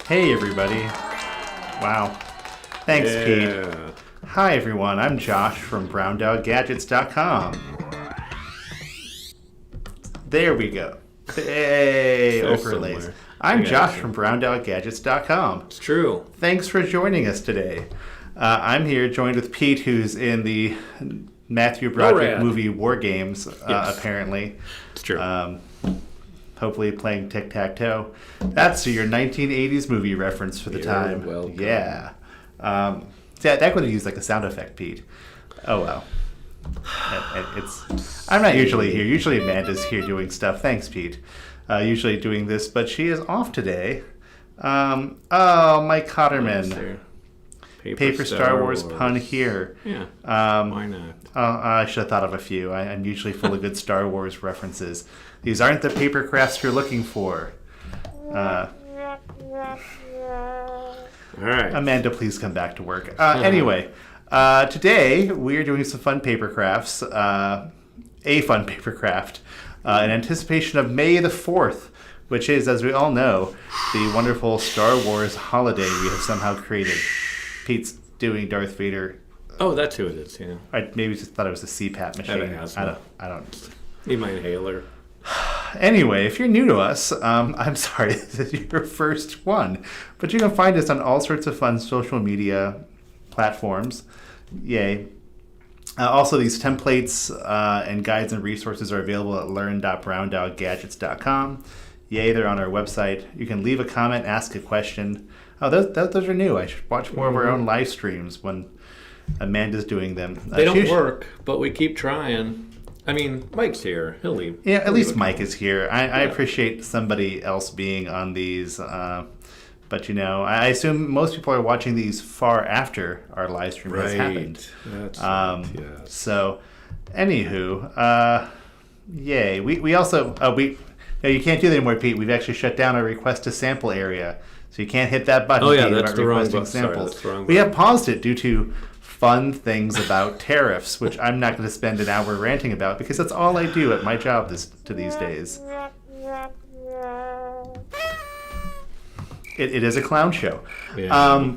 Hey, everybody. Wow. Thanks, Pete. Hi, everyone. I'm Josh from BrownDogGadgets.com. There we go. Hey, overlays. Somewhere. I'm Josh from BrownDogGadgets.com. It's true. Thanks for joining us today. I'm here joined with Pete, who's in the Matthew Broderick movie War Games, apparently. It's true. Hopefully playing tic-tac-toe. That's your 1980s movie reference for the time. Welcome. Yeah. That could have used like a sound effect, Pete. Oh, well. I'm not usually here. Usually Amanda's here doing stuff. Thanks, Pete. Usually doing this, but she is off today. Mike Cotterman. Paper Star Wars pun here. Yeah. Why not? I should have thought of a few. I'm usually full of good Star Wars references. These aren't the paper crafts you're looking for. All right. Amanda, please come back to work. Anyway, today we are doing some fun paper crafts. A fun paper craft in anticipation of May the 4th, which is, as we all know, the wonderful Star Wars holiday we have somehow created. Pete's doing Darth Vader. Oh, that's who it is, yeah. I maybe just thought it was a CPAP machine. I don't. Need my inhaler. Anyway, if you're new to us, I'm sorry, this is your first one. But you can find us on all sorts of fun social media platforms. Yay. Also, these templates and guides and resources are available at learn.browndoggadgets.com. Yay, they're on our website. You can leave a comment, ask a question. Oh, those are new. I should watch more of our own live streams when Amanda's doing them. They don't work, but we keep trying. I mean, Mike's here. He'll leave. Yeah, at least Mike is here. I appreciate somebody else being on these. But, I assume most people are watching these far after our live stream has happened. That's right, yes. So, anywho, yay. We also, you can't do that anymore, Pete. We've actually shut down our request to sample area. So you can't hit that button. Oh, yeah, Pete, that's the wrong requesting button. samples. Sorry, that's the wrong we button. have paused it due to fun things about tariffs, which I'm not going to spend an hour ranting about because that's all I do at my job these days. It is a clown show. Yeah.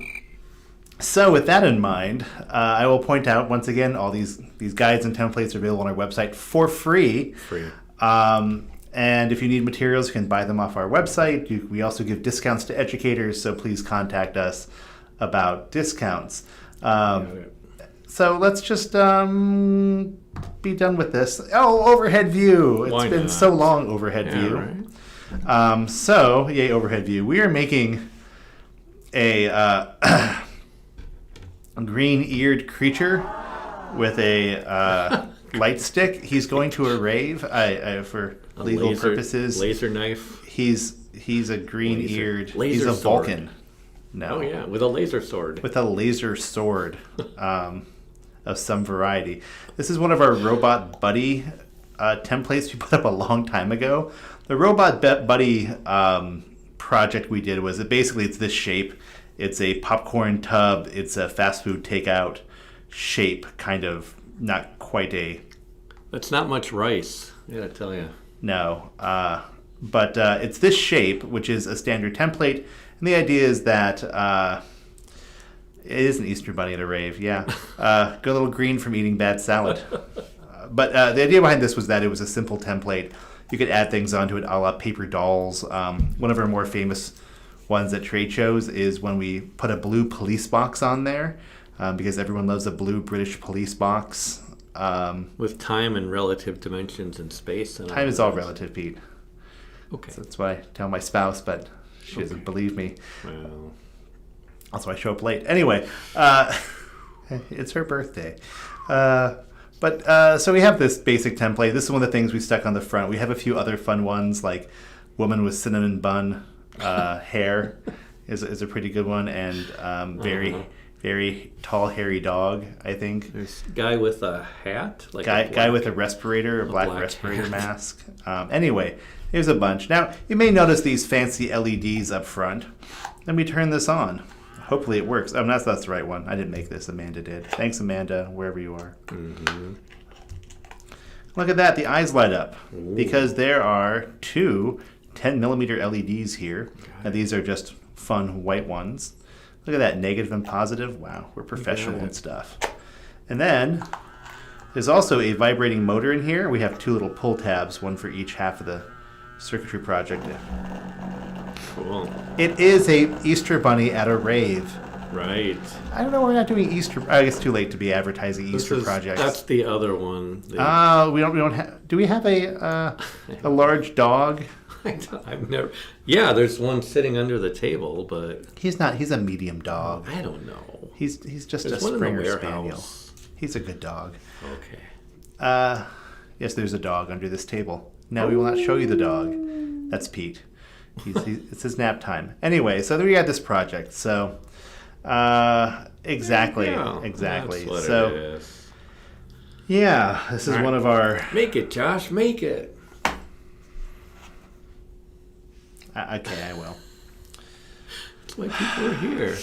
So with that in mind, I will point out once again all these guides and templates are available on our website for free. And if you need materials, you can buy them off our website. We also give discounts to educators, so please contact us about discounts. So let's just be done with this. Oh, overhead view. It's been so long, overhead view. Right. Yay, overhead view. We are making a green-eared creature with a light stick. He's going to a rave for legal purposes. Laser knife. He's a green-eared. He's a sword. Vulcan. No. Oh yeah, with a laser sword. With a laser sword of some variety. This is one of our Robot Buddy templates we put up a long time ago. The Robot Buddy project we did was it's this shape. It's a popcorn tub. It's a fast food takeout shape, kind of. Not quite a... That's not much rice, I gotta tell you. No. But it's this shape, which is a standard template. And the idea is that it is an Easter bunny at a rave, yeah. Got a little green from eating bad salad. But the idea behind this was that it was a simple template. You could add things onto it a la paper dolls. One of our more famous ones at trade shows is when we put a blue police box on there, because everyone loves a blue British police box. With time and relative dimensions and space. And time is all relative, Pete. Okay. So that's what I tell my spouse, but she doesn't believe me. Well. Also, I show up late. Anyway, it's her birthday. So we have this basic template. This is one of the things we stuck on the front. We have a few other fun ones, like woman with cinnamon bun hair is a pretty good one, and very tall, hairy dog, I think. There's a guy with a hat? Guy with a respirator, a black respirator mask. Anyway, there's a bunch. Now, you may notice these fancy LEDs up front. Let me turn this on. Hopefully it works. That's the right one. I didn't make this. Amanda did. Thanks, Amanda, wherever you are. Mm-hmm. Look at that. The eyes light up. Ooh. Because there are two 10 millimeter LEDs here. Now, these are just fun white ones. Look at that, negative and positive. Wow, we're professional and stuff. And then there's also a vibrating motor in here. We have 2 little pull tabs, one for each half of the circuitry project. Cool. It is a Easter bunny at a rave. Right. I don't know. We're not doing Easter. I guess it's too late to be advertising Easter projects. That's the other one. We don't have. Do we have a large dog? I've never. Yeah, there's one sitting under the table, but he's not. He's a medium dog. I don't know. He's just there's a one Springer in the Spaniel. warehouse. He's a good dog. Okay. Yes, there's a dog under this table. Now we will not show you the dog. That's Pete. It's his nap time. Anyway, so we got this project. So, exactly. That's what So, it is. yeah, this is one of our. Make it, Josh. Make it. Okay, I will. That's why people are here.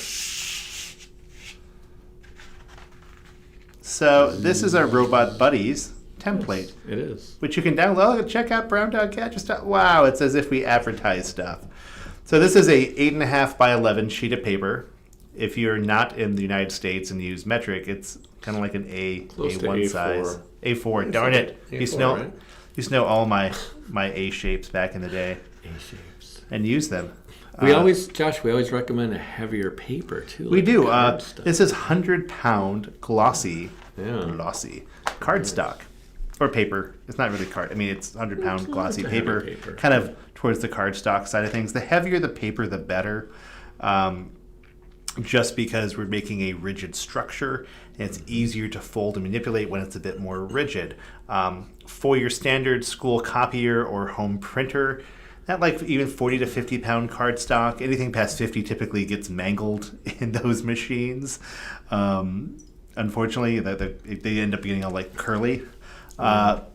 So this is our Robot Buddies template. Yes, it is. Which you can download. Check out Brown Dog Catcher stuff. Wow, it's as if we advertise stuff. So this is a 8.5 by 11 sheet of paper. If you're not in the United States and use metric, it's kind of like an A1 size. A4. Darn it. A4, Used to know all my A shapes back in the day. A shapes. And use them. We always recommend a heavier paper too. We do. Stuff. This is 100-pound glossy cardstock. Or paper. It's not really card. I mean, it's 100-pound glossy paper. Kind of towards the cardstock side of things. The heavier the paper, the better. Just because we're making a rigid structure, and it's easier to fold and manipulate when it's a bit more rigid. For your standard school copier or home printer, that like even 40 to 50-pound cardstock, anything past 50 typically gets mangled in those machines. Unfortunately, they end up getting all like curly. But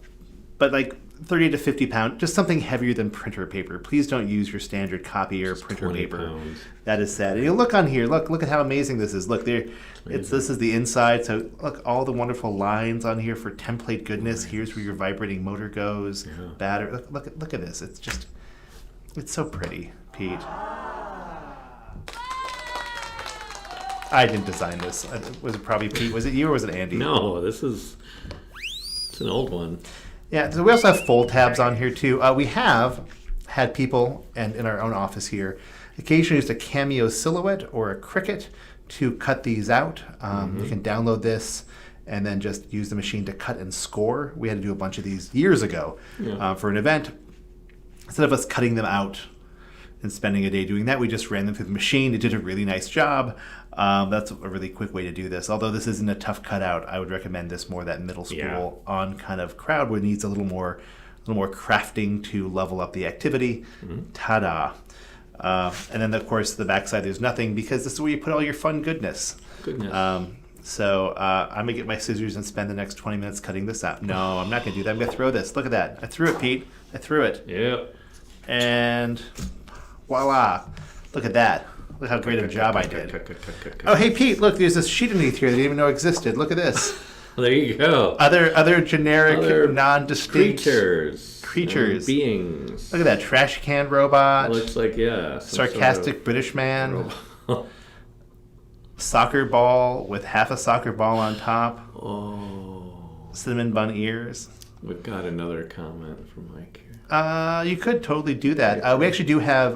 like 30 to 50 pound, just something heavier than printer paper. Please don't use your standard copy or printer paper. Pounds. That is sad. And you look on here. Look at how amazing this is. Look there. This is the inside. So look, all the wonderful lines on here for template goodness. Here's where your vibrating motor goes. Yeah. Battery. Look at this. It's so pretty, Pete. I didn't design this. Was it probably Pete? Was it you or was it Andy? No, it's an old one. Yeah, so we also have fold tabs on here too. We have had people, and in our own office here, occasionally use a Cameo silhouette or a Cricut to cut these out. You can download this and then just use the machine to cut and score. We had to do a bunch of these years ago for an event. Instead of us cutting them out and spending a day doing that, we just ran them through the machine. It did a really nice job. That's a really quick way to do this. Although this isn't a tough cutout, I would recommend this more that middle school on kind of crowd where it needs a little more crafting to level up the activity. Ta-da! And then of course the backside there's nothing because this is where you put all your fun goodness. So I'm gonna get my scissors and spend the next 20 minutes cutting this out. No, I'm not gonna do that. I'm gonna throw this. Look at that. I threw it, Pete. I threw it. Yep. And voila! Look at that. Look how great a job I did. Oh, hey, Pete, look, there's this sheet underneath here that I didn't even know existed. Look at this. Well, there you go. Other generic, non-distinct creatures. Beings. Look at that. Trash can robot. Looks like, sarcastic sort of British man. Soccer ball with half a soccer ball on top. Oh. Cinnamon bun ears. We've got another comment from Mike here. You could totally do that. We actually do have,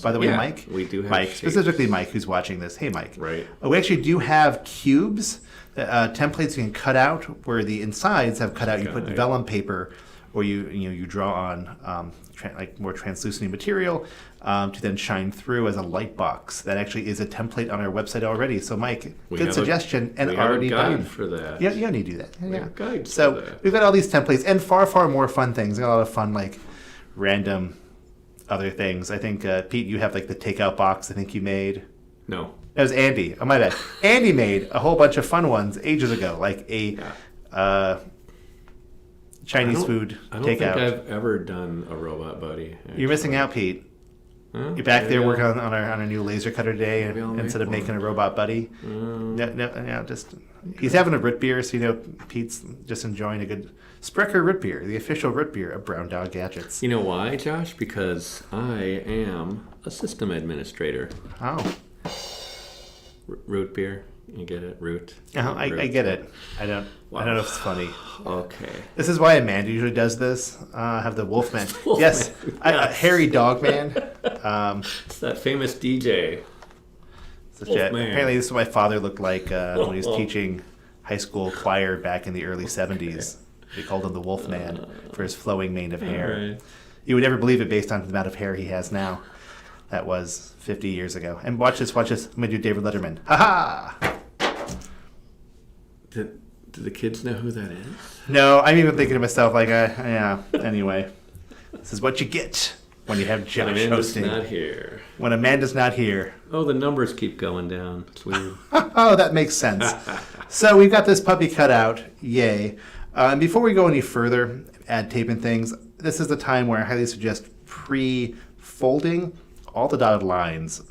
by the way, Mike. We do have Mike, shapes. Specifically Mike, who's watching this. Hey, Mike. Right. We actually do have cubes, templates you can cut out, where the insides have cut out. You put vellum paper, or you draw on like more translucent material to then shine through as a light box. That actually is a template on our website already. So, Mike, good suggestion, and already done. For that. Yeah, you don't need to do that. We have guides so for that. We've got all these templates and far more fun things. We got a lot of fun like random other things. I think Pete, you have like the takeout box. I think you made. No. That was Andy. Oh my bad. Andy made a whole bunch of fun ones ages ago, like a Chinese food takeout. I don't think I've ever done a robot buddy. Actually. You're missing out, Pete. You're back there working on our new laser cutter today instead of one. making a robot buddy. He's having a root beer, so Pete's just enjoying a good Sprecher root beer, the official root beer of Brown Dog Gadgets. You know why, Josh? Because I am a system administrator. Oh. Root beer. You get it? Root. I get it. I don't know if it's funny. Okay. This is why Amanda usually does this. I have the Wolfman. Wolfman. Yes. Yes. Hairy Dogman. It's that famous DJ. Apparently this is what my father looked like when he was teaching high school choir back in the early 70s. They called him the Wolfman for his flowing mane of hair. Right. You would never believe it based on the amount of hair he has now. That was 50 years ago. And watch this. I'm going to do David Letterman. Ha-ha! Do the kids know who that is? No, I'm even thinking to myself, yeah, anyway. This is what you get when you have Josh Amanda's hosting. not here. When Amanda's not here. Oh, the numbers keep going down. It's weird. Oh, that makes sense. So we've got this puppy cut out. Yay. And before we go any further, add tape and things, this is the time where I highly suggest pre-folding all the dotted lines.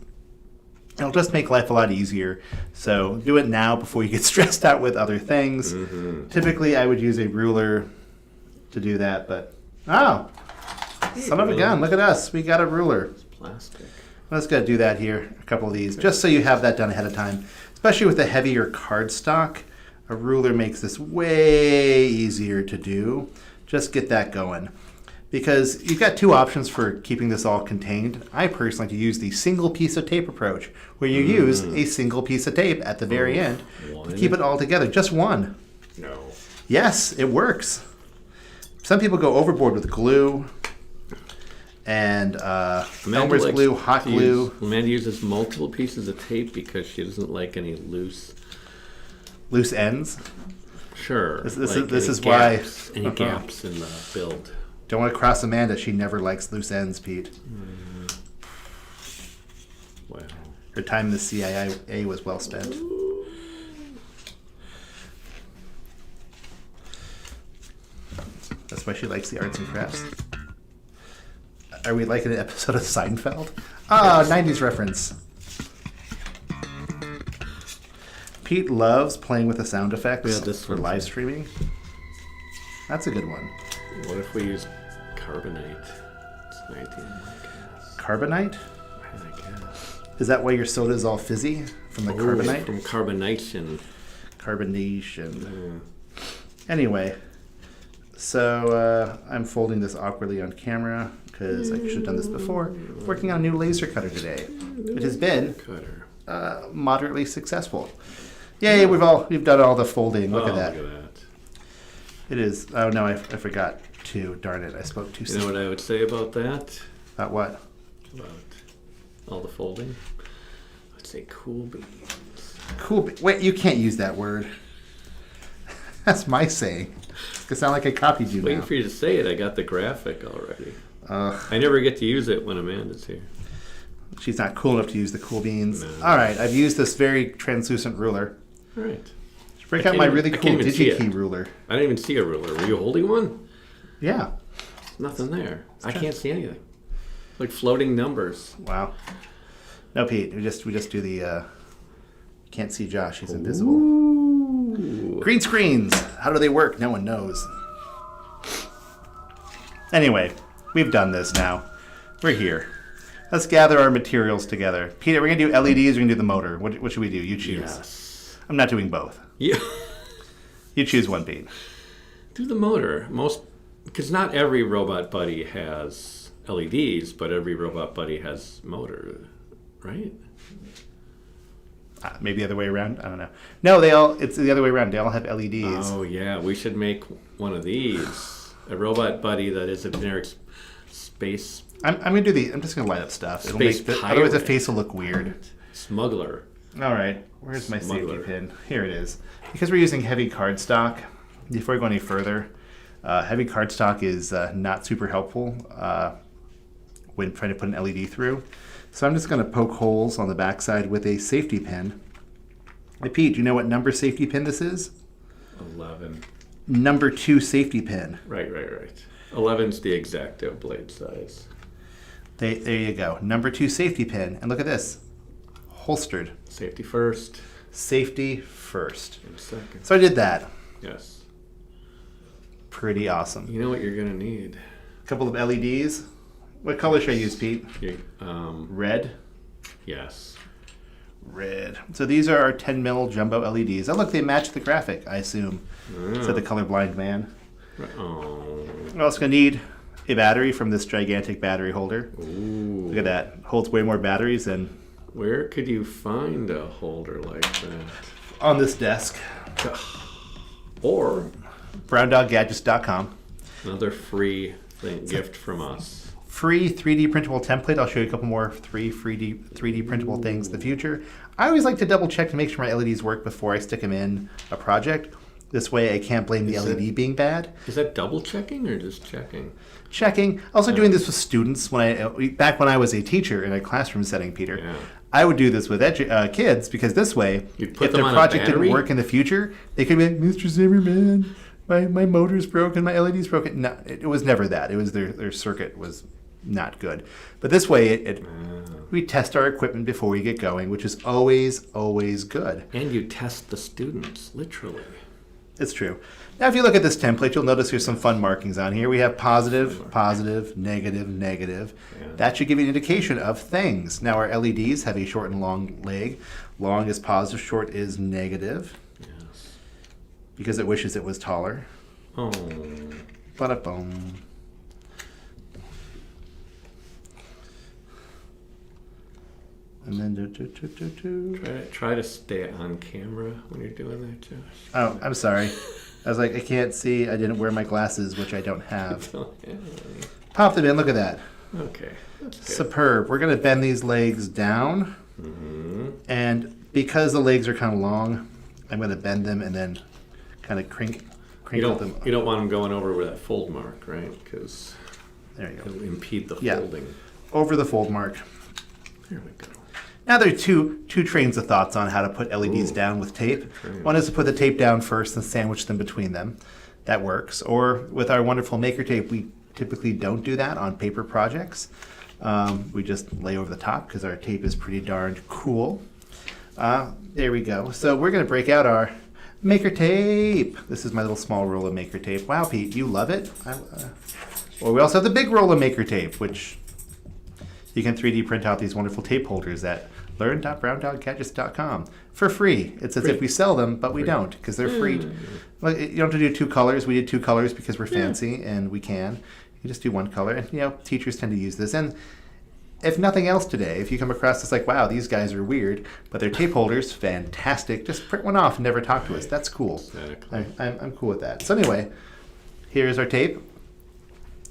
It'll just make life a lot easier. So do it now before you get stressed out with other things. Mm-hmm. Typically, I would use a ruler to do that, but son of a gun, look at us. We got a ruler. It's plastic. Let's go do that here, a couple of these, just so you have that done ahead of time. Especially with the heavier cardstock, a ruler makes this way easier to do. Just get that going. Because you've got two options for keeping this all contained. I personally like to use the single piece of tape approach, where you use a single piece of tape at the very end to keep it all together. Just one. No. Yes, it works. Some people go overboard with glue and Elmer's glue, hot glue. Amanda uses multiple pieces of tape because she doesn't like any loose ends. Sure. This is why any gaps in the build. Don't want to cross Amanda. She never likes loose ends, Pete. Wow. Her time in the CIA was well spent. That's why she likes the arts and crafts. Are we like an episode of Seinfeld? 90s reference. Pete loves playing with the sound effects for live streaming. That's a good one. What if we use carbonite? It's an idea, I guess. Carbonite? I guess. Is that why your soda is all fizzy? From the carbonite? From carbonation. Carbonation. Anyway, so I'm folding this awkwardly on camera because I should have done this before. Working on a new laser cutter today. It has been moderately successful. Yay, we've done all the folding. Look at that. Look at that. It is. Oh no, I forgot to. Darn it, I spoke too soon. You know what I would say about that? About what? About all the folding? I would say cool beans. Cool. Wait, you can't use that word. That's my saying. It's gonna sound like I copied you. Waiting now. for you to say it. I got the graphic already. I never get to use it when Amanda's here. She's not cool enough to use the cool beans. No. All right, I've used this very translucent ruler. All right. Break out my really cool DigiKey ruler. I didn't even see a ruler. Were you holding one? Yeah. Nothing there. I can't see anything. Like floating numbers. Wow. No, Pete. We just do the. You can't see Josh. He's invisible. Ooh. Green screens. How do they work? No one knows. Anyway, we've done this now. We're here. Let's gather our materials together. Peter, we're gonna do LEDs. We're gonna do the motor. What should we do? You choose. Yes. I'm not doing both. Yeah. You choose one, Pete. Do the motor. Because not every robot buddy has LEDs, but every robot buddy has motor, right? Maybe the other way around. I don't know. No, it's the other way around. They all have LEDs. Oh yeah, we should make one of these. A robot buddy that is a generic space. I'm gonna do I'm just gonna light up stuff. Space otherwise the face will look weird. Smuggler. All right, where's my Smuggler. safety pin? Here it is. Because we're using heavy cardstock, before we go any further, heavy cardstock is not super helpful when trying to put an LED through. So I'm just going to poke holes on the backside with a safety pin. Hey, Pete, do you know what number safety pin this is? 11. Number 2 safety pin. Right. 11's the exacto blade size. There you go. Number 2 safety pin. And look at this. Holstered. Safety first. Safety first. And second. So I did that. Yes. Pretty awesome. You know what you're going to need? A couple of LEDs. What color should I use, Pete? Red? Yes. Red. So these are our 10 mil jumbo LEDs. Oh, look, they match the graphic, I assume. Said the colorblind man. Oh. We're also going to need a battery from this gigantic battery holder. Ooh. Look at that. Holds way more batteries than... Where could you find a holder like that? On this desk. Or browndoggadgets.com. another free gift from us. Free 3D printable template. I'll show you a couple more 3D printable things in the future. I always like to double check to make sure my LEDs work before I stick them in a project. This way I can't blame the LED being bad. Is that double checking or just checking? Checking. Also doing this with students. Back when I was a teacher in a classroom setting, Peter, Yeah. I would do this with kids because this way, You'd put if them their on a project didn't battery? work in the future, they could be like, Mr. Zimmerman, my motor's broken, my LED's broken. No, it was never that. It was their circuit was not good. But this way, we test our equipment before we get going, which is always, always good. And you test the students, literally. It's true. Now, if you look at this template, you'll notice there's some fun markings on here. We have positive, positive, negative, negative. Yeah. That should give you an indication of things. Now, our LEDs have a short and long leg. Long is positive, short is negative. Yes. Because it wishes it was taller. Oh. Ba-da-boom. And then Try to stay on camera when you're doing that, Josh. Oh, I'm sorry. I was like, I can't see. I didn't wear my glasses, which I don't have. Pop them in. Look at that. Okay. That's good. Superb. We're going to bend these legs down. Mm-hmm. And because the legs are kind of long, I'm going to bend them and then kind of crinkle them. You don't want them going over with that fold mark, right? Because There you go. it'll impede the Yeah. folding. Over the fold mark. There we go. Now there are two trains of thoughts on how to put LEDs Ooh. down with tape. Trains. One is to put the tape down first and sandwich them between them. That works. Or with our wonderful maker tape, we typically don't do that on paper projects. We just lay over the top because our tape is pretty darned cool. There we go. So we're going to break out our maker tape. This is my little small roll of maker tape. Wow, Pete, you love it? Or we also have the big roll of maker tape, which you can 3D print out these wonderful tape holders at learn.browndoggadgets.com for free. It's as if we sell them, but we don't because they're free. Well, you don't have to do 2 colors. We did 2 colors because we're fancy and we can. You just do 1 color. And, teachers tend to use this. And if nothing else today, if you come across this like, wow, these guys are weird, but they're tape holders, fantastic. Just print one off and never talk to us. That's cool. Exactly. I'm cool with that. So anyway, here's our tape.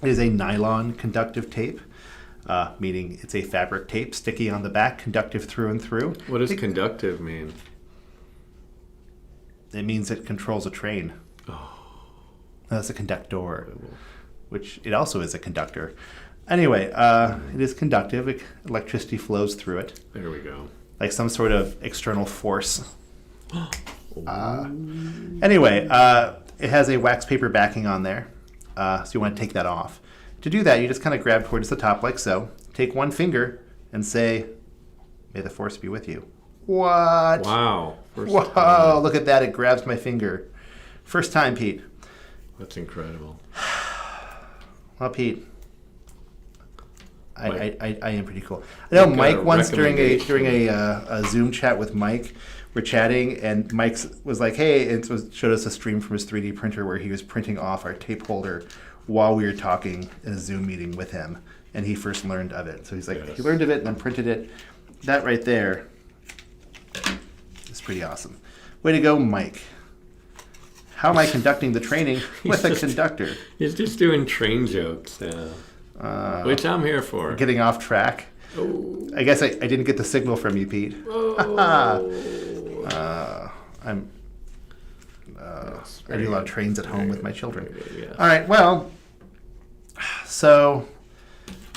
It is a nylon conductive tape. Meaning it's a fabric tape, sticky on the back, conductive through and through. What does conductive mean? It means it controls a train. Oh. That's a conductor, which it also is a conductor. Anyway, it is conductive. Electricity flows through it, There we go. like some sort of external force. Anyway, it has a wax paper backing on there, so you want to take that off. To do that, you just kind of grab towards the top like so. Take one finger and say, "May the force be with you." What? Wow. Whoa, time. look at that. It grabs my finger. First time, Pete. That's incredible. Well, Pete, I am pretty cool. I know Mike once during a Zoom chat with Mike, we're chatting, and Mike was like, hey, and showed us a stream from his 3D printer where he was printing off our tape holder while we were talking in a Zoom meeting with him, and he first learned of it. So he's like, Yes. he learned of it and then printed it. That right there is pretty awesome. Way to go, Mike. How am I conducting the training with a conductor? He's just doing train jokes, which I'm here for. Getting off track. Oh. I guess I didn't get the signal from you, Pete. I do a lot of trains at home with my children. Yes. All right, well, so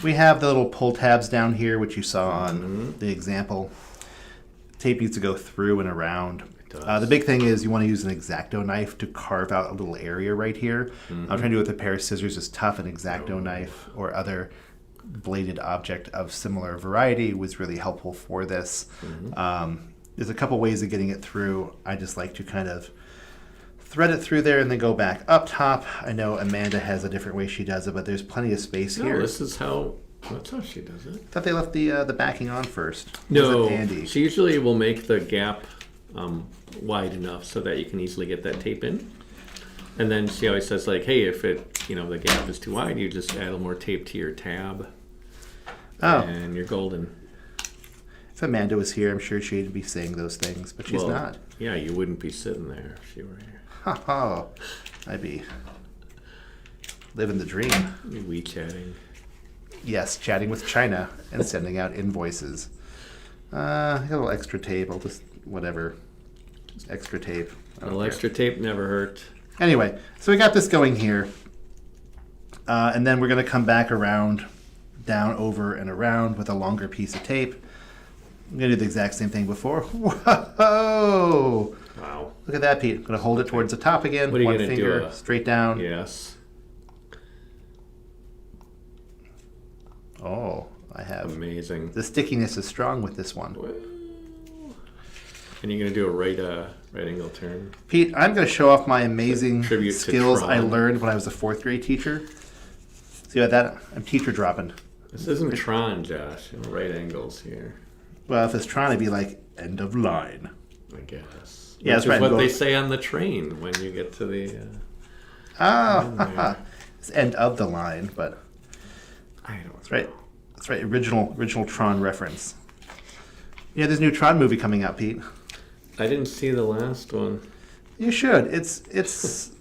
we have the little pull tabs down here, which you saw on the example. Tape needs to go through and around. The big thing is you want to use an X-Acto knife to carve out a little area right here. I'm trying to do it with a pair of scissors is tough. An X-Acto knife or other bladed object of similar variety was really helpful for this. There's a couple ways of getting it through. I just like to kind of thread it through there and then go back up top. I know Amanda has a different way she does it, but there's plenty of space here. That's how she does it. I thought they left the backing on first. No, handy? she usually will make the gap wide enough so that you can easily get that tape in. And then she always says, like, hey, if the gap is too wide, you just add a little more tape to your tab. Oh. And you're golden. If Amanda was here, I'm sure she'd be saying those things, but she's not. Yeah, you wouldn't be sitting there if she were here. Oh, I'd be living the dream. WeChatting. Yes, chatting with China and sending out invoices. I got a little extra tape. I'll just, whatever. Just extra tape. A little extra tape never hurt. Anyway, so we got this going here. And then we're going to come back around, down, over, and around with a longer piece of tape. I'm going to do the exact same thing before. Whoa! Wow. Look at that, Pete. I'm going to hold it towards the top again. What are you One going to do? finger straight down. Yes. Oh, I have. Amazing. The stickiness is strong with this one. Well, and you're going to do a right angle turn? Pete, I'm going to show off my amazing Tribute to skills I Tron. learned when I was a 4th grade teacher. See about that? I'm teacher dropping. This isn't Tron, Josh. Right angles here. Well, if it's Tron, it'd be like end of line. I guess. Yeah, that's right. What they say on the train when you get to the... It's end of the line, but... I don't know. That's right. Original Tron reference. Yeah, there's a new Tron movie coming out, Pete. I didn't see the last one. You should. It's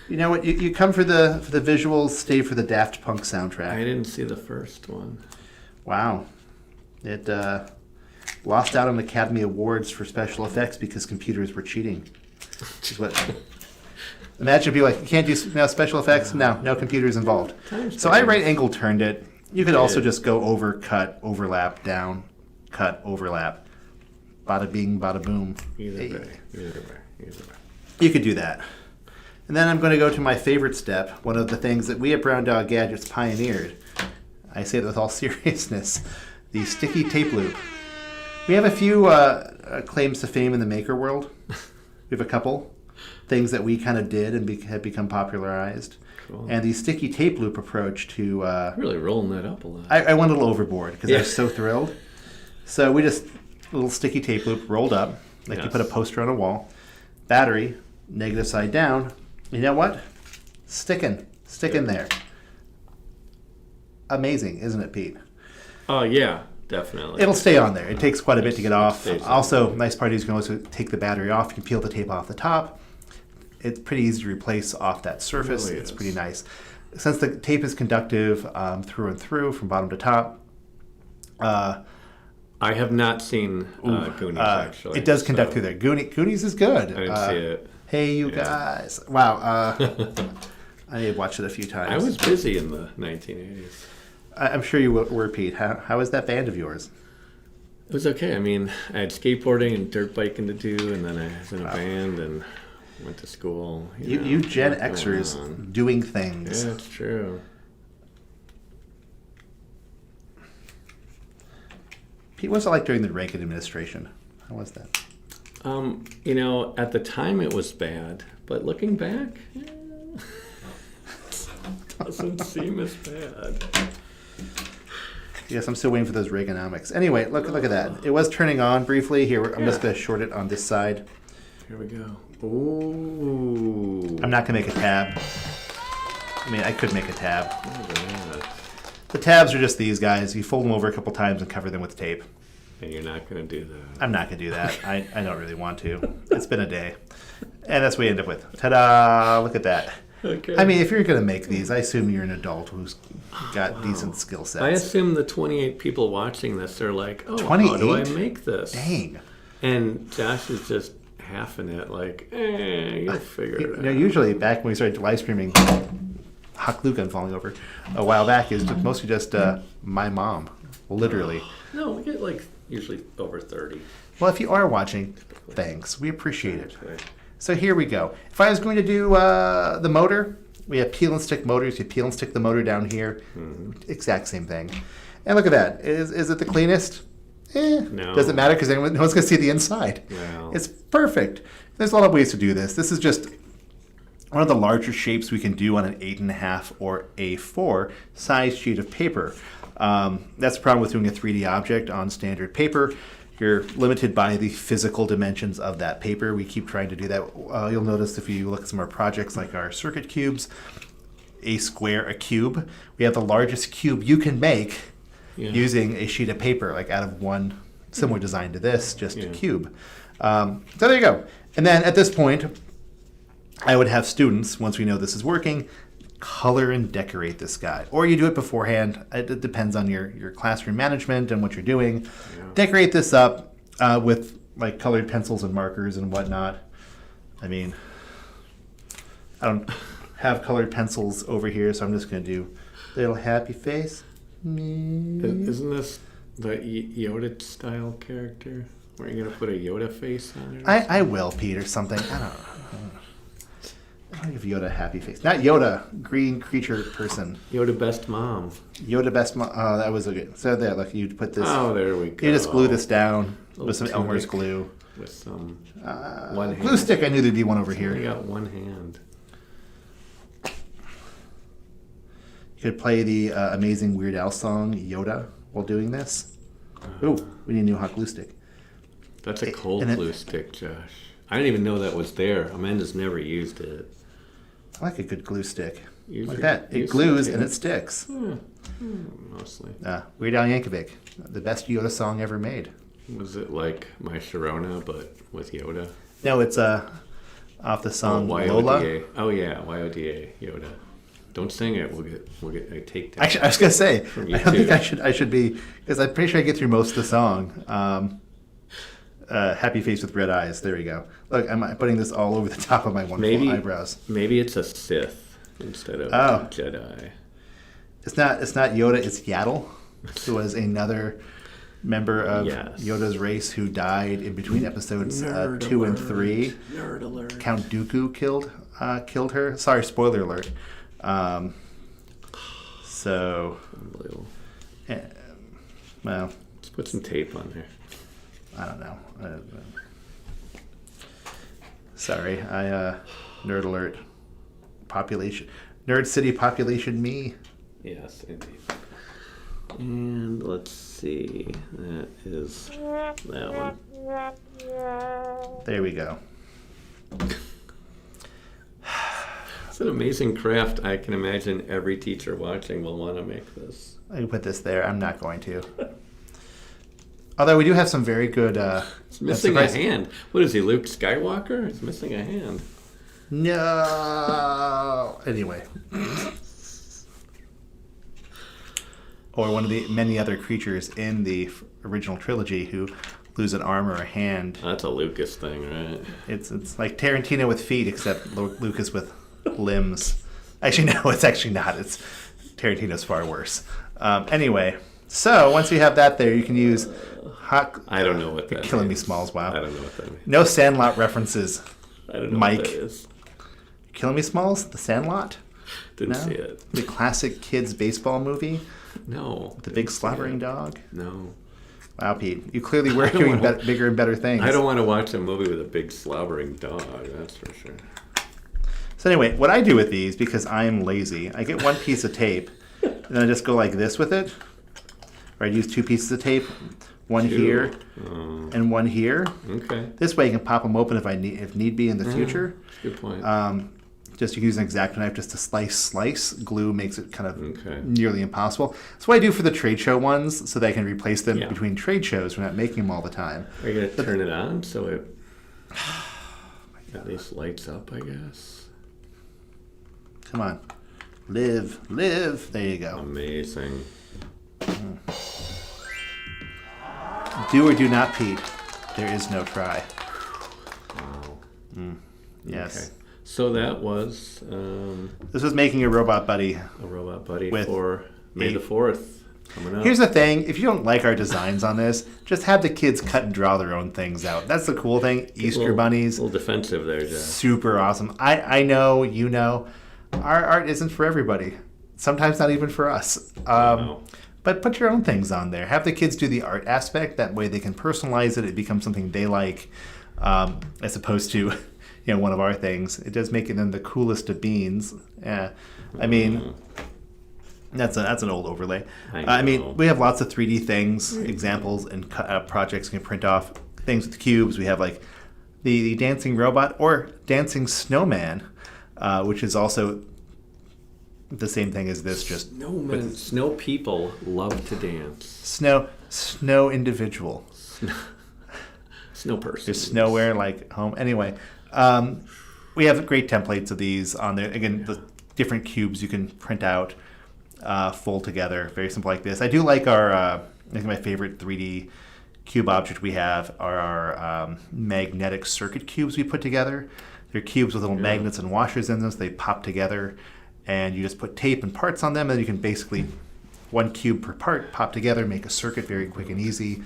you know what? You come for the visuals, stay for the Daft Punk soundtrack. I didn't see the first one. Wow. It lost out on Academy Awards for special effects because computers were cheating. Is what. Imagine people like, you can't do special effects? No computers involved. So I right angle turned it. You could also just go over, cut, overlap, down, cut, overlap. Bada bing, bada boom. Either way. You could do that. And then I'm going to go to my favorite step, one of the things that we at Brown Dog Gadgets pioneered. I say that with all seriousness. The sticky tape loop. We have a few claims to fame in the maker world. We have a couple things that we kind of did and have become popularized. Cool. And the sticky tape loop approach to... really rolling that up a lot. I went a little overboard because I was so thrilled. So we just... A little sticky tape loop rolled up, like you put a poster on a wall. Battery, negative side down. You know what? Stick in there. Amazing, isn't it, Pete? Oh, yeah, definitely. It'll stay on there. It takes quite a bit to get off. Also, nice part is you can also take the battery off. You can peel the tape off the top. It's pretty easy to replace off that surface. It really it's pretty nice. Since the tape is conductive through and through, from bottom to top. I have not seen Goonies, actually. It does conduct through there. Goonies is good. I didn't see it. Hey, you guys. Wow. I need to watch it a few times. I was busy in the 1980s. I'm sure you were, Pete. How was that band of yours? It was okay. I mean, I had skateboarding and dirt biking to do, and then I was in a band and went to school. You Gen Xers doing things. Yeah, that's true. Pete, what's it like during the Reagan administration? How was that? At the time it was bad, but looking back, doesn't seem as bad. Yes, I'm still waiting for those Reaganomics. Anyway, look at that. It was turning on briefly. Here, I'm just going to short it on this side. Here we go. Ooh. I'm not going to make a tab. I mean, I could make a tab. Look at that. The tabs are just these guys. You fold them over a couple times and cover them with tape. And you're not going to do that. I'm not going to do that. I don't really want to. It's been a day. And that's what we end up with. Ta-da! Look at that. Okay. I mean, if you're going to make these, I assume you're an adult who's got decent skill sets. I assume the 28 people watching this are like, oh, 28? How do I make this? Dang. And Josh is just halfing it like, you'll figure it out. Usually, back when we started live streaming, Huck Luke and falling over a while back is mostly just my mom, literally. No, we get like usually over 30. Well, if you are watching, thanks. We appreciate it. So here we go. If I was going to do the motor, We have peel and stick motors. You peel and stick the motor down here. Mm-hmm. Exact same thing. And look at that. Is it the cleanest? No. Doesn't matter because no one's going to see the inside. Well. It's perfect. There's a lot of ways to do this. This is just one of the larger shapes we can do on an 8.5 or A4 size sheet of paper. That's the problem with doing a 3D object on standard paper. You're limited by the physical dimensions of that paper. We keep trying to do that. You'll notice if you look at some of our projects like our circuit cubes, a square, a cube. We have the largest cube you can make using a sheet of paper, like out of one similar design to this, just a cube. So there you go. And then at this point, I would have students, once we know this is working, color and decorate this guy. Or you do it beforehand. It depends on your classroom management and what you're doing. Yeah. Decorate this up with like colored pencils and markers and whatnot. I mean, I don't have colored pencils over here, so I'm just going to do little happy face. Isn't this the Yoda style character? Where you going to put a Yoda face on it? I will, Pete, or something. I don't know. I'll give Yoda a happy face. Not Yoda, green creature person. Yoda best mom. Yoda best mom. Oh, that was a good. So there, look, you put this. Oh, there we go. You just glue this down with some Elmer's glue. With some one hand. Glue stick, I knew there'd be one over here. I got one hand. You could play the amazing Weird Al song, Yoda, while doing this. Ooh, we need a new hot glue stick. That's a cold glue stick, Josh. I didn't even know that was there. Amanda's never used it. I like a good glue stick. Like that. It glues and it sticks. Mostly. Weird Al Yankovic, the best Yoda song ever made. Was it like My Sharona, but with Yoda? No, it's off the song YODA. Lola. Oh yeah, YODA, Yoda. Don't sing it. We'll get a takedown. Actually, I was gonna say I don't think I should be, because I'm pretty sure I get through most of the song. Happy face with red eyes. There we go. Look, I'm putting this all over the top of my wonderful eyebrows. Maybe it's a Sith instead of Jedi. It's not Yoda. It's Yaddle, who was another member of Yoda's race who died in between episodes 2 and 3. Nerd alert. Count Dooku killed her. Sorry, spoiler alert. So, well, let's put some tape on there. I don't know. Sorry, nerd alert. Population, nerd city population. Me. Yes, indeed. And let's see. That is that one. There we go. It's an amazing craft. I can imagine every teacher watching will want to make this. I can put this there. I'm not going to. Although we do have some very good... it's missing a hand. What is he, Luke Skywalker? It's missing a hand. No. Anyway. Or one of the many other creatures in the original trilogy who lose an arm or a hand. That's a Lucas thing, right? It's like Tarantino with feet, except Lucas with limbs. Actually, no, it's actually not. It's Tarantino's far worse. Anyway, so once you have that there, you can use hot... I don't know what that You're killing means. me, Smalls. Wow. I don't know what that means. No Sandlot references. I don't know Mike. what that is. You're killing me, Smalls? The Sandlot? Didn't see it. The classic kids baseball movie? No. The big slobbering dog? No. Wow, Pete. You clearly were doing bigger and better things. I don't want to watch a movie with a big slobbering dog, that's for sure. So anyway, what I do with these, because I am lazy, I get one piece of tape, and then I just go like this with it. Or I'd use 2 pieces of tape, one here and one here. Okay. This way you can pop them open if need be in the future. Good point. Just use an X-Acto knife just to slice. Glue makes it kind of nearly impossible. That's what I do for the trade show ones, so that I can replace them between trade shows. We're not making them all the time. Are you going to turn it on so it at least lights up, I guess? Come on. Live. There you go. Amazing. Do or do not, Pete. There is no try. Wow. Yes. Okay. So that was... this was making a robot buddy. A robot buddy for May the 4th coming up. Here's the thing. If you don't like our designs on this, just have the kids cut and draw their own things out. That's the cool thing. Easter bunnies. A little defensive there, Jeff. Super awesome. I know, you know. our art isn't for everybody. Sometimes not even for us. Wow. But put your own things on there. Have the kids do the art aspect. That way they can personalize it. It becomes something they like, as opposed to, one of our things. It does make it then the coolest of beans. Yeah, I mean, that's an old overlay. I mean, we have lots of 3D things, examples, and projects you can print off. Things with cubes. We have like the dancing robot or dancing snowman, which is also the same thing as this. Just Snowmen, snow people love to dance. Snow individual. Snow person. There's snowware like home. Anyway, we have great templates of these on there. Again, the different cubes you can print out, fold together. Very simple like this. I do like our, I think my favorite 3D cube object we have are our magnetic circuit cubes we put together. They're cubes with little magnets and washers in them, so they pop together. And you just put tape and parts on them, and you can basically, one cube per part, pop together, make a circuit very quick and easy.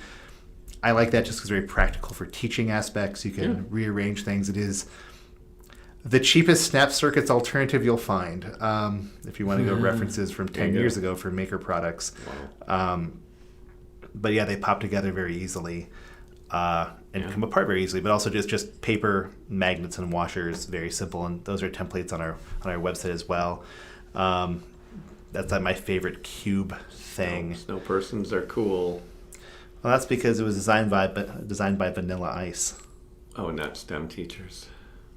I like that just because it's very practical for teaching aspects. You can rearrange things. It is the cheapest snap circuits alternative you'll find, if you want to go references from 10 years ago for maker products. Wow. But yeah, they pop together very easily and come apart very easily. But also just paper, magnets, and washers, very simple. And those are templates on our website as well. That's like my favorite cube thing. Snow persons are cool. Well, that's because it was designed by Vanilla Ice. Oh, not STEM teachers.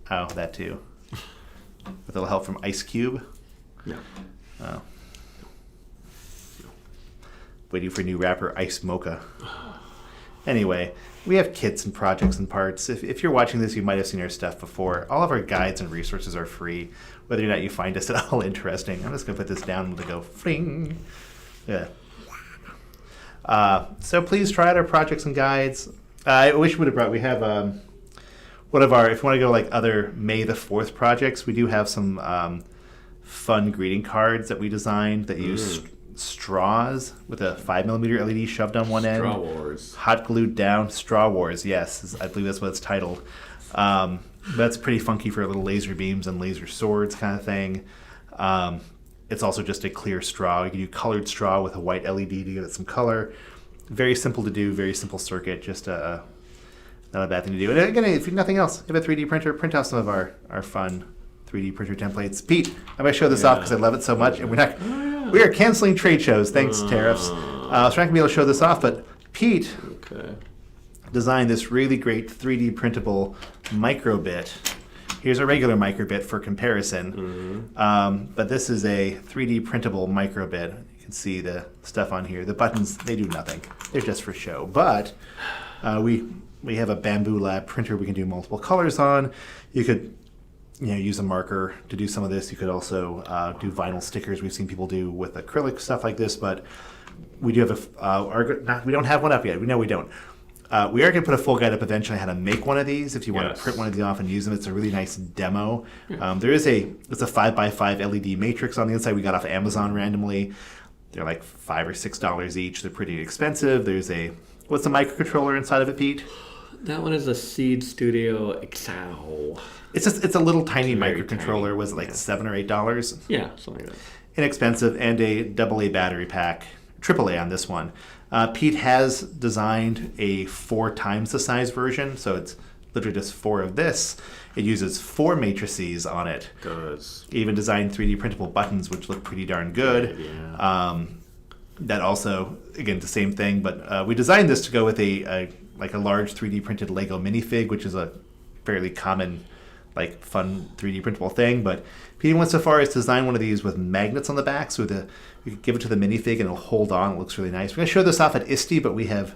Oh, that too. With a little help from Ice Cube. No. Oh. Waiting for new rapper Ice Mocha. Anyway, we have kits and projects and parts. If you're watching this, you might have seen our stuff before. All of our guides and resources are free, whether or not you find us at all interesting. I'm just going to put this down and go fling. Yeah. So please try out our projects and guides. I wish we would have brought, we have one of our, if you want to go like other May the 4th projects, we do have some fun greeting cards that we designed that use straws with a 5mm LED shoved on one end. Straw Wars. Hot glued down. Straw Wars, yes. I believe that's what it's titled. That's pretty funky for little laser beams and laser swords kind of thing. It's also just a clear straw. You can do colored straw with a white LED to give it some color. Very simple to do, very simple circuit, just not a bad thing to do. And again, if nothing else, if you have a 3D printer, print out some of our fun 3D printer templates. Pete, I'm going to show this off because I love it so much. And we are canceling trade shows, thanks tariffs. So we're not going to be able to show this off, but Pete designed this really great 3D printable microbit. Here's a regular microbit for comparison, but this is a 3D printable microbit. You can see the stuff on here. The buttons, they do nothing. They're just for show. But we have a Bamboo Lab printer we can do multiple colors on. You could use a marker to do some of this. You could also do vinyl stickers. We've seen people do with acrylic stuff like this, but we do have we don't have one up yet. We know we don't. We are going to put a full guide up eventually on how to make one of these if you want to print one of these off and use them. It's a really nice demo. It's a 5x5 LED matrix on the inside we got off Amazon randomly. They're like $5 or $6 each. They're pretty expensive. There's what's the microcontroller inside of it, Pete? That one is a Seed Studio XOW. It's a little tiny microcontroller. Tiny. Was it like $7 or $8? Yeah, something like that. Inexpensive, and a AA battery pack. AAA on this one. Pete has designed a 4 times the size version, so it's literally just 4 of this. It uses 4 matrices on it. Does. Even designed 3D printable buttons, which look pretty darn good. Yeah. That also, again, the same thing, but we designed this to go with a large 3D printed Lego minifig, which is a fairly common, fun 3D printable thing. But Pete went so far as to design one of these with magnets on the back, so you could give it to the minifig and it'll hold on. It looks really nice. We're going to show this off at ISTE, but we have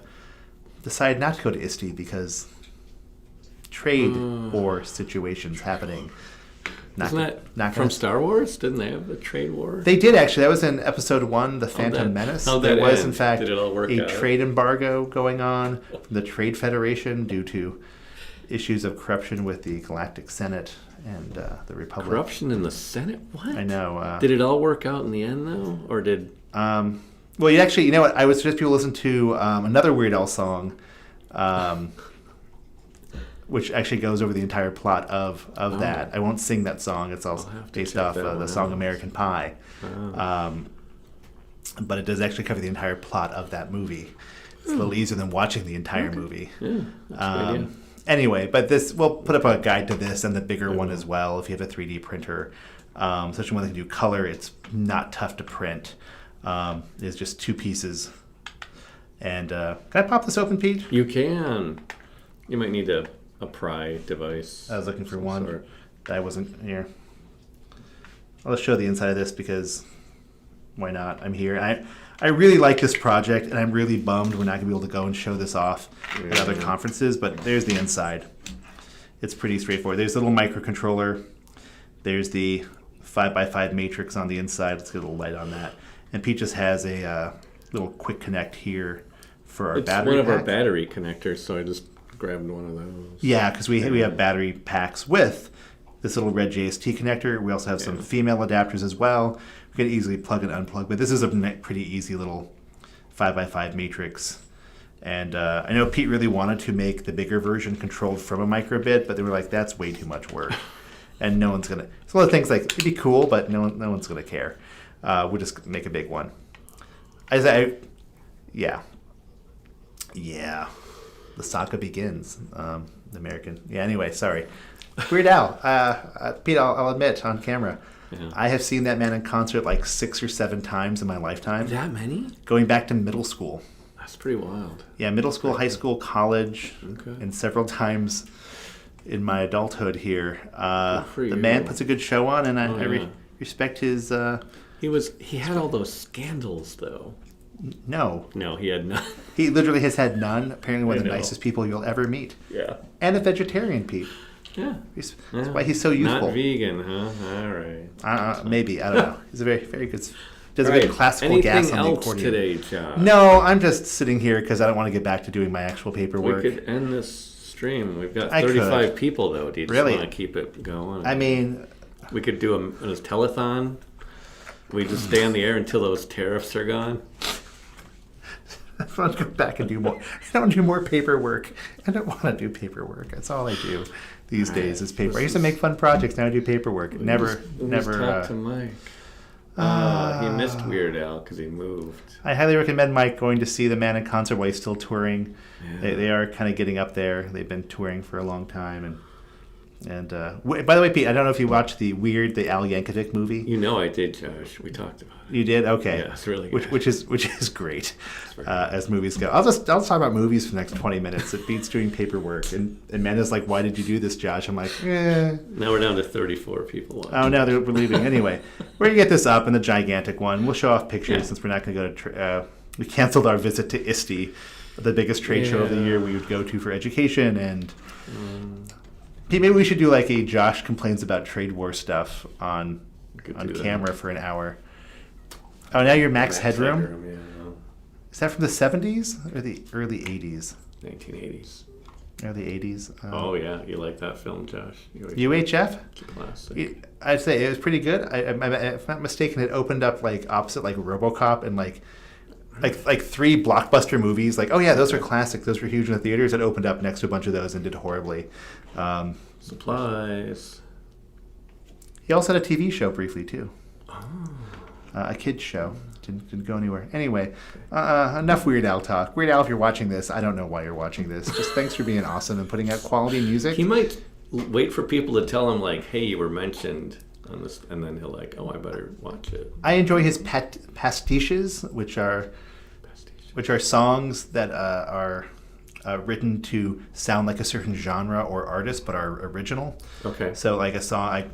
decided not to go to ISTE because trade war situations happening. Isn't that from Star Wars? Didn't they have a trade war? They did, actually. That was in episode 1, The Phantom Menace. There was, in fact, a trade embargo going on from the Trade Federation due to issues of corruption with the Galactic Senate and the Republic. Corruption in the Senate? What? I know. Did it all work out in the end, though? Or did... Well, you know what? I would suggest people listen to another Weird Al song, which actually goes over the entire plot of that. I won't sing that song. It's all based off the song American Pie. But it does actually cover the entire plot of that movie. It's a little easier than watching the entire movie. Yeah, that's a good idea. Anyway, but we'll put up a guide to this and the bigger one as well if you have a 3D printer. Such one that can do color. It's not tough to print. It's just 2 pieces. And can I pop this open, Pete? You can. You might need a pry device. I was looking for one. That wasn't here. I'll show the inside of this because why not? I'm here. I really like this project, and I'm really bummed we're not going to be able to go and show this off at other conferences, but there's the inside. It's pretty straightforward. There's a little microcontroller. There's the 5x5 matrix on the inside. Let's get a little light on that. And Pete just has a little quick connect here for our battery It's one of pack. our battery connectors, so I just grabbed one of those. Yeah, because we have battery packs with this little red JST connector. We also have some female adapters as well. We can easily plug and unplug, but this is a pretty easy little 5x5 matrix. And I know Pete really wanted to make the bigger version controlled from a microbit, but they were like, that's way too much work. And no one's going to... It's one of the things like, it'd be cool, but no one's going to care. We'll just make a big one. Yeah. The saga begins. The American... Yeah, anyway, sorry. Weird Al. Pete, I'll admit on camera, I have seen that man in concert like 6 or 7 times in my lifetime. That many? Going back to middle school. That's pretty wild. Yeah, middle school, high school, college, and several times in my adulthood here. The man puts a good show on, and I respect his... He had all those scandals, though. No, he had none. He literally has had none. Apparently one of the nicest people you'll ever meet. Yeah. And a vegetarian, Pete. Yeah. That's why he's so youthful. Not vegan, huh? All right. Maybe. I don't know. He's a very, very good... Does a good classical gas on the accordion. Anything else today, John? No, I'm just sitting here because I don't want to get back to doing my actual paperwork. We could end this stream. We've got 35 people, though. Do you just want to keep it going? I mean... We could do a telethon. We just stay on the air until those tariffs are gone. I want to go back and do more. I don't do more paperwork. I don't want to do paperwork. That's all I do these days is paper. I used to make fun projects. Now I do paperwork. Never. Talk to Mike. He missed Weird Al because he moved. I highly recommend Mike going to see the man in concert while he's still touring. Yeah. They are kind of getting up there. They've been touring for a long time. And by the way, Pete, I don't know if you watched the Al Yankovic movie. You know I did, Josh. We talked about it. You did? Okay. Yeah, it's really good. Which is great as movies go. I'll talk about movies for the next 20 minutes. It beats doing paperwork. And Amanda's like, why did you do this, Josh? I'm like, Now we're down to 34 people watching. Oh, now they're leaving. Anyway, we're going to get this up in the gigantic one. We'll show off pictures since we're not going to go to... we canceled our visit to ISTE, the biggest trade show of the year we would go to for education. And... Pete, maybe we should do like a Josh complains about trade war stuff on camera for an hour. Oh, now you're Max Headroom? Yeah. Is that from the 70s or the early 80s? 1980s. Early 80s. Oh, yeah. You like that film, Josh? UHF? It's a classic. I'd say it was pretty good. If I'm not mistaken, it opened up like opposite like RoboCop and like 3 blockbuster movies. Like, oh yeah, those are classic. Those were huge in the theaters. It opened up next to a bunch of those and did horribly. Supplies. He also had a TV show briefly too. Oh. A kids show. Didn't go anywhere. Anyway, enough Weird Al talk. Weird Al, if you're watching this, I don't know why you're watching this. Just thanks for being awesome and putting out quality music. He might wait for people to tell him like, "Hey, you were mentioned on this," and then he'll like, "Oh, I better watch it." I enjoy his pastiches, which are songs that are written to sound like a certain genre or artist, but are original. Okay. So like a song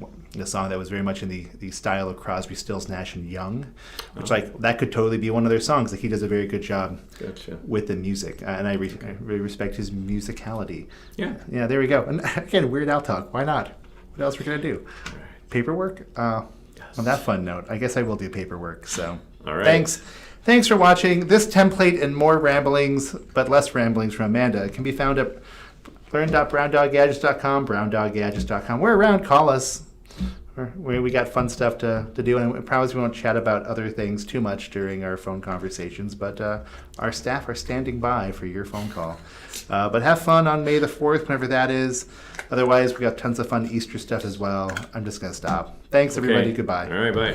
that was very much in the style of Crosby, Stills, Nash and Young, which that could totally be one of their songs. Like he does a very good job with the music, and I really respect his musicality. Yeah. Yeah. There we go. And again, Weird Al talk. Why not? What else are we gonna do? Right. Paperwork. On that fun note, I guess I will do paperwork. So all right. Thanks for watching. This template and more ramblings, but less ramblings from Amanda, can be found at learn.browndoggadgets.com, browndoggadgets.com. We're around. Call us. We got fun stuff to do, and I promise we won't chat about other things too much during our phone conversations, but our staff are standing by for your phone call. But have fun on May the 4th, whenever that is. Otherwise, we got tons of fun Easter stuff as well. I'm just going to stop. Thanks, everybody. Goodbye. All right, bye.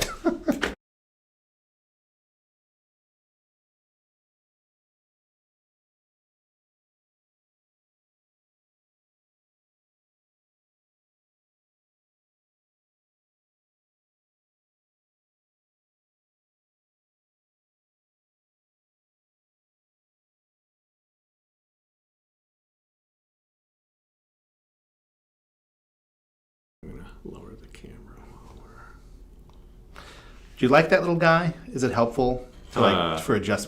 I'm going to lower the camera lower. Do you like that little guy? Is it helpful for adjustments?